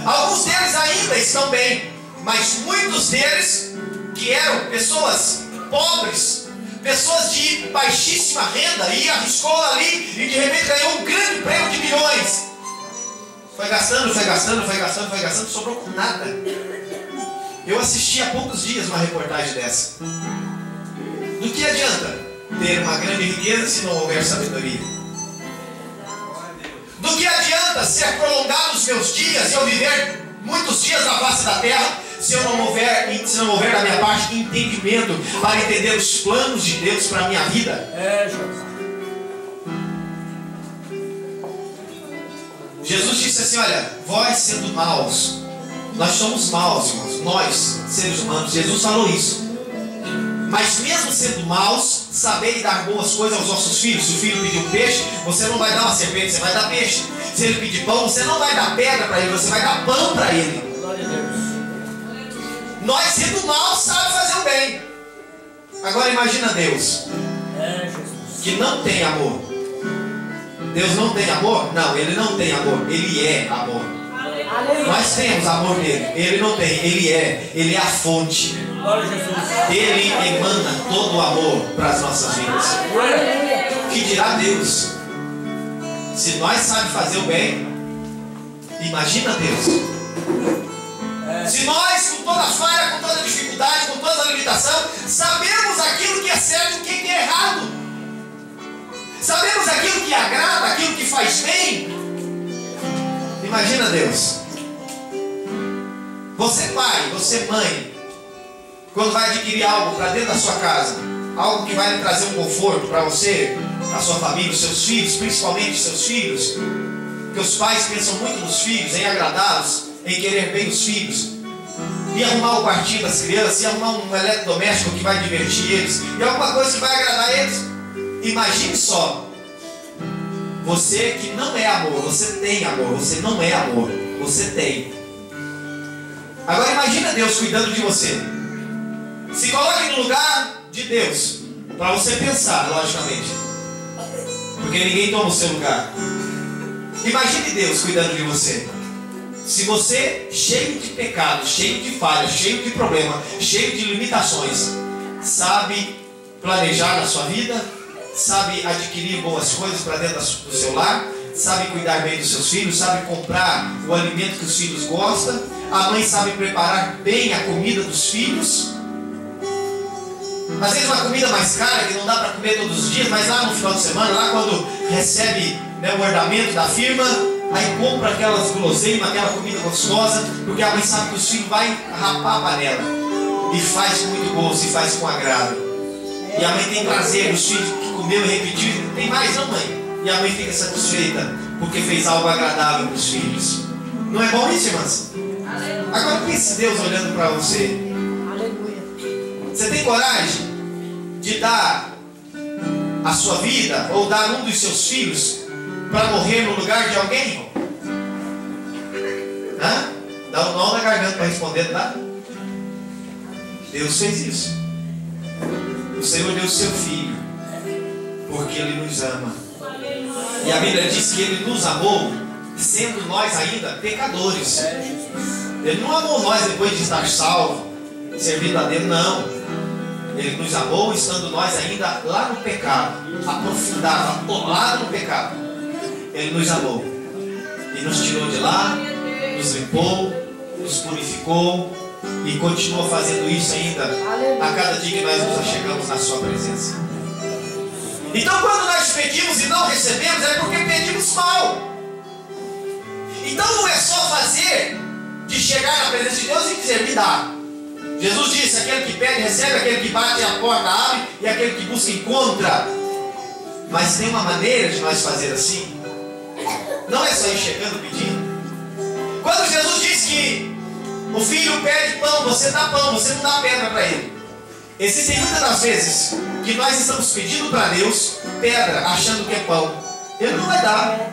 Alguns deles ainda estão bem, mas muitos deles, que eram pessoas pobres, pessoas de baixíssima renda, e arriscou ali e de repente ganhou um grande prêmio de milhões. Foi gastando, não sobrou com nada. Eu assisti há poucos dias uma reportagem dessa. Do que adianta ter uma grande riqueza se não houver sabedoria? Do que adianta ser prolongado os meus dias e eu viver muitos dias na face da terra se não houver da minha parte entendimento para entender os planos de Deus para a minha vida? Jesus disse assim: olha, vós sendo maus, nós somos maus, irmãos, nós, seres humanos. Jesus falou isso. Mas mesmo sendo maus, sabei dar boas coisas aos vossos filhos. Se o filho pedir um peixe, você não vai dar uma serpente, você vai dar peixe. Se ele pedir pão, você não vai dar pedra para ele, você vai dar pão para ele. Glória a Deus. Nós, sendo maus, sabemos fazer o bem. Agora imagina Deus, que não tem amor. Deus não tem amor? Não, Ele não tem amor. Ele é amor. Nós temos amor nele. Ele não tem, Ele é a fonte. Glória a Jesus. Ele emana todo o amor para as nossas vidas. Que dirá Deus? Se nós sabemos fazer o bem, imagina Deus. Se nós, com toda a falha, com toda a dificuldade, com toda a limitação, sabemos aquilo que é certo e o que é errado, sabemos aquilo que agrada, aquilo que faz bem, imagina Deus. Você pai, você mãe, quando vai adquirir algo para dentro da sua casa, algo que vai lhe trazer um conforto para você, a sua família, os seus filhos, principalmente os seus filhos, porque os pais pensam muito nos filhos, em agradá-los, em querer bem os filhos, e arrumar o quartinho das crianças, e arrumar um eletrodoméstico que vai divertir eles, e alguma coisa que vai agradar eles. Imagine só, você que não é amor, você tem amor, você não é amor, você tem. Agora imagina Deus cuidando de você. Se coloque no lugar de Deus, para você pensar, logicamente, porque ninguém toma o seu lugar. Imagine Deus cuidando de você. Se você, cheio de pecado, cheio de falhas, cheio de problema, cheio de limitações, sabe planejar na sua vida, sabe adquirir boas coisas para dentro do seu lar, sabe cuidar bem dos seus filhos, sabe comprar o alimento que os filhos gostam, a mãe sabe preparar bem a comida dos filhos. Às vezes uma comida mais cara, que não dá para comer todos os dias, mas lá no final de semana, lá quando recebe, né, o orçamento da firma, aí compra aquelas guloseimas, aquela comida gostosa, porque a mãe sabe que os filhos vão rapar a panela, e faz com muito gosto, e faz com agrado. E a mãe tem prazer, os filhos que comeu e repetiu, tem mais não, mãe? E a mãe fica satisfeita, porque fez algo agradável para os filhos. Não é bom isso, irmãs? Agora pense Deus olhando para você. Você tem coragem de dar a sua vida, ou dar um dos seus filhos para morrer no lugar de alguém, irmão? Hã? Dá um nó na garganta para responder, tá? Deus fez isso. O Senhor deu o seu Filho, porque Ele nos ama. E a Bíblia diz que Ele nos amou, sendo nós ainda pecadores. Ele não amou nós depois de estar salvo, servindo a Deus, não. Ele nos amou estando nós ainda lá no pecado, aprofundado, atolado no pecado. Ele nos amou e nos tirou de lá, nos limpou, nos purificou e continua fazendo isso ainda a cada dia que nós nos achegamos na sua presença. Então quando nós pedimos e não recebemos, é porque pedimos mal. Então não é só fazer de chegar na presença de Deus e dizer, me dá. Jesus disse, aquele que pede recebe, aquele que bate a porta abre, e aquele que busca encontra. Mas tem uma maneira de nós fazer assim. Não é só ir chegando pedindo. Quando Jesus disse que o filho pede pão, você dá pão, você não dá pedra para ele. Existem muitas das vezes que nós estamos pedindo para Deus pedra, achando que é pão. Ele não vai dar.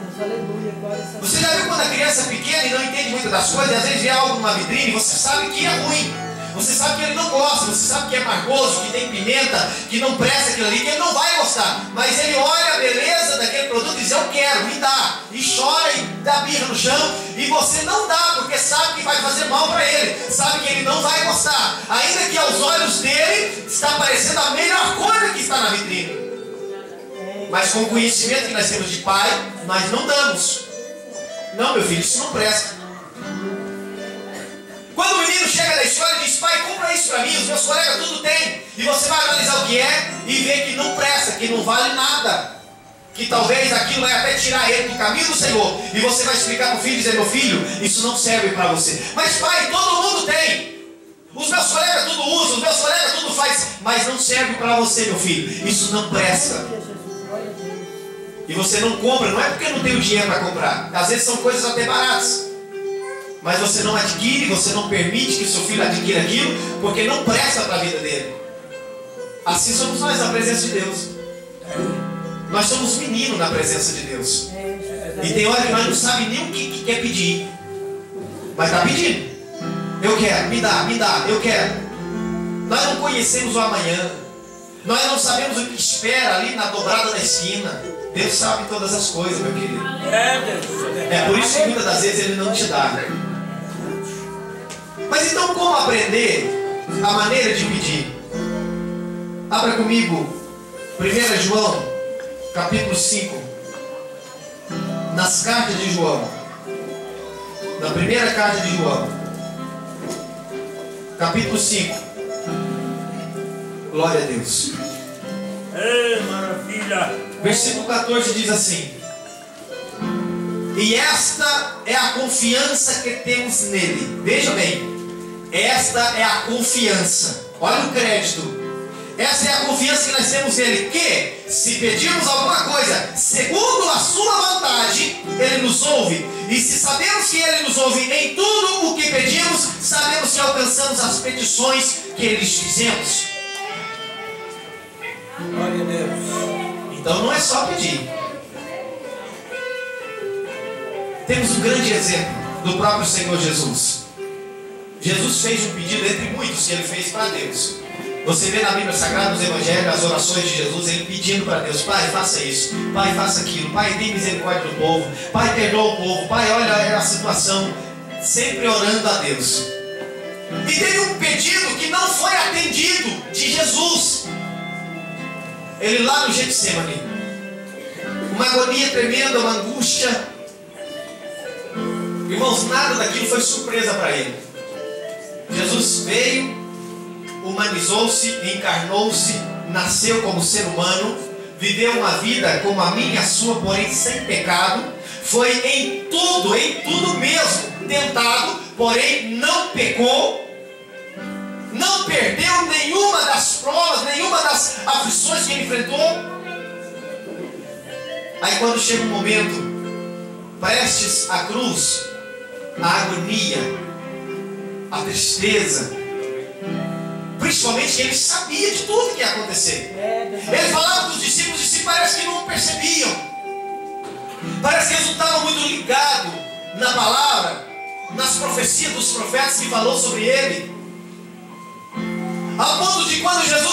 Você já viu quando a criança é pequena e não entende muitas das coisas, e às vezes vê algo numa vitrine e você sabe que é ruim. Você sabe que ele não gosta, você sabe que é margoso, que tem pimenta, que não presta aquilo ali, que ele não vai gostar. Mas ele olha a beleza daquele produto e diz, eu quero, me dá. E chora e dá birra no chão. E você não dá, porque sabe que vai fazer mal para ele. Sabe que ele não vai gostar. Ainda que aos olhos dele está parecendo a melhor coisa que está na Mas com o conhecimento que nós temos de pai, nós não damos. Não, meu filho, isso não presta. Quando o menino chega da escola e diz: pai, compra isso para mim, os meus colegas tudo têm. E você vai analisar o que é e ver que não presta, que não vale nada. Que talvez aquilo vai até tirar ele do caminho do Senhor. E você vai explicar para o filho e dizer: meu filho, isso não serve para você. Mas pai, todo mundo tem. Os meus colegas tudo usam, os meus colegas tudo faz. Mas não serve para você, meu filho. Isso não presta. E você não compra, não é porque não tem o dinheiro para comprar. Às vezes são coisas até baratas. Mas você não adquire, você não permite que seu filho adquira aquilo, porque não presta para a vida dele. Assim somos nós na presença de Deus. Nós somos meninos na presença de Deus. E tem hora que nós não sabemos nem o que quer pedir. Mas está pedindo. Eu quero, me dá, eu quero. Nós não conhecemos o amanhã. Nós não sabemos o que espera ali na dobrada da esquina. Deus sabe todas as coisas, meu querido. É por isso que muitas das vezes Ele não te dá. Mas então como aprender a maneira de pedir? Abra comigo 1 João, capítulo 5. Nas cartas de João. Na primeira carta de João, capítulo 5. Glória a Deus. Ei, maravilha. Versículo 14 diz assim: e esta é a confiança que temos nele. Veja bem, esta é a confiança. Olha o crédito. Essa é a confiança que nós temos nele, que se pedirmos alguma coisa segundo a sua vontade, Ele nos ouve. E se sabemos que Ele nos ouve em tudo o que pedimos, sabemos que alcançamos as petições que lhes fizemos. Glória a Deus. Então não é só pedir. Temos um grande exemplo do próprio Senhor Jesus. Jesus fez um pedido entre muitos que Ele fez para Deus. Você vê na Bíblia Sagrada, nos Evangelhos, as orações de Jesus, Ele pedindo para Deus: Pai, faça isso, Pai, faça aquilo, Pai, dê misericórdia do povo, Pai, perdoa o povo, Pai, olha a situação, sempre orando a Deus. E teve um pedido que não foi atendido de Jesus. Ele lá no Getsemane, uma agonia tremenda, uma angústia. Irmãos, nada daquilo foi surpresa para Ele. Jesus veio, humanizou-se, encarnou-se, nasceu como ser humano, viveu uma vida como a minha e a sua, porém sem pecado. Foi em tudo mesmo tentado, porém não pecou. Não perdeu nenhuma das provas, nenhuma das aflições que Ele enfrentou. Aí quando chega um momento, prestes à cruz, a agonia, a tristeza, principalmente que Ele sabia de tudo que ia acontecer. Ele falava para os discípulos e parece que não percebiam. Parece que eles não estavam muito ligados na palavra, nas profecias dos profetas que falou sobre Ele. Ao ponto de quando Jesus